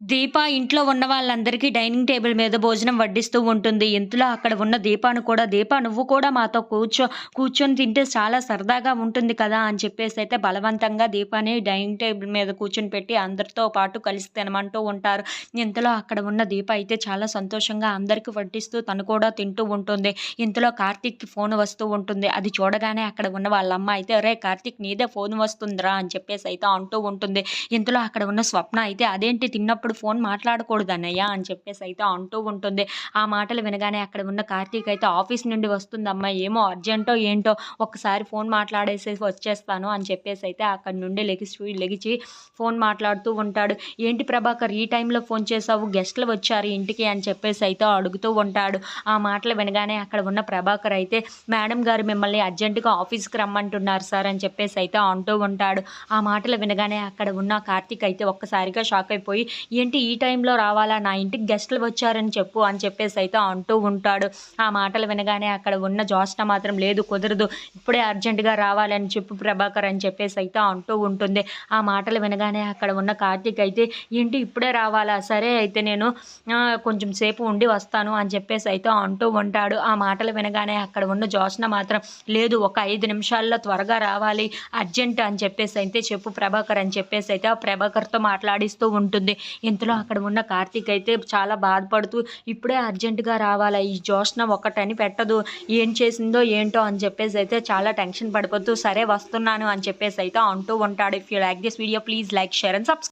దీప ఇంట్లో ఉన్న వాళ్ళందరికీ డైనింగ్ టేబుల్ మీద భోజనం వడ్డిస్తూ ఉంటుంది. ఇంతలో అక్కడ ఉన్న దీపాను కూడా, "దీప నువ్వు కూడా మాతో కూర్చొని తింటే చాలా సరదాగా ఉంటుంది కదా!" అని చెప్పేసైతే బలవంతంగా దీపాని డైనింగ్ టేబుల్ మీద కూర్చొనిపెట్టి అందరితో పాటు కలిసి తినమంటూ ఉంటారు. ఇంతలో అక్కడ ఉన్న దీప అయితే చాలా సంతోషంగా అందరికి వడ్డిస్తూ తను కూడా తింటూ ఉంటుంది. ఇంతలో కార్తీక్‌కి ఫోన్ వస్తూ ఉంటుంది. అది చూడగానే అక్కడ ఉన్న వాళ్ళమ్మ అయితే, "అరేయ్! కార్తీక్ నీదే ఫోన్ వస్తుందిరా" అని చెప్పేసైతే అంటూ ఉంటుంది. ఇంతలో అక్కడ ఉన్న స్వప్న అయితే, "అదేంటి తిన్నప్పుడు ఫోన్ మాట్లాడకూడదన్నయ్య" అని చెప్పేసైతే అంటూ ఉంటుంది. ఆ మాటలు వినగానే అక్కడ ఉన్న కార్తీక్ అయితే, "ఆఫీస్ నుండి వస్తుందమ్మా, ఏమో అర్జెంటో ఏంటో ఒక్కసారి ఫోన్ మాట్లాడేసేసి వచ్చేస్తాను" అని చెప్పేసైతే అక్కడి నుండి లెగిచి ఫోన్ మాట్లాడుతూ ఉంటాడు. "ఏంటి ప్రభాకర్ ఈ టైంలో ఫోన్ చేసావు? గెస్ట్‌లు వచ్చారు ఇంటికి" అని చెప్పేసైతే అడుగుతూ ఉంటాడు. ఆ మాటలు వినగానే అక్కడ ఉన్న ప్రభాకర్ అయితే, "మేడం గారు మిమ్మల్ని అర్జెంట్‌గా ఆఫీస్‌కి రమ్మంటున్నారు సార్" అని చెప్పేసైతే అంటూ ఉంటాడు. ఆ మాటలు వినగానే అక్కడ ఉన్న కార్తీక్ అయితే ఒక్కసారిగా షాక్ అయిపోయి, "ఏంటి ఈ టైంలో రావాలా? నా ఇంటికి గెస్టులు వచ్చారని చెప్పు" అని చెప్పేసైతే అంటూ ఉంటాడు. ఆ మాటలు వినగానే అక్కడ ఉన్న జ్యోత్స్న మాత్రం, "లేదు కుదరదు, ఇప్పుడే అర్జెంట్‌గా రావాలని చెప్పు ప్రభాకర్" అని చెప్పేసైతే అంటూ ఉంటుంది. ఆ మాటలు వినగానే అక్కడ ఉన్న కార్తీక్ అయితే, "ఏంటి ఇప్పుడే రావాలా? సరే అయితే నేను కొంచెం సేపు ఉండి వస్తాను" అని చెప్పేసైతే అంటూ ఉంటాడు. ఆ మాటలు వినగానే అక్కడ ఉన్న జ్యోత్స్న మాత్రం, "లేదు ఒక 5 నిమిషాల్లో త్వరగా రావాలి, అర్జెంట్ అని చెప్పేసైతే చెప్పు ప్రభాకర్" అని చెప్పేసైతే ఆ ప్రభాకర్‌తో మాట్లాడిస్తూ ఉంటుంది. ఇంతలో అక్కడ ఉన్న కార్తీక్ అయితే చాలా బాధపడుతూ, "ఇప్పుడే అర్జెంట్‌గా రావాలా? ఈ జ్యోత్స్న ఒకటని పెట్టదు. ఏం చేసిందో ఏంటో" అని చెప్పేసైతే చాలా టెన్షన్ పడిపోతూ, "సరే వస్తున్నాను" అని చెప్పేసైతే అంటూ ఉంటాడు. If you like this video please like, share and subscribe.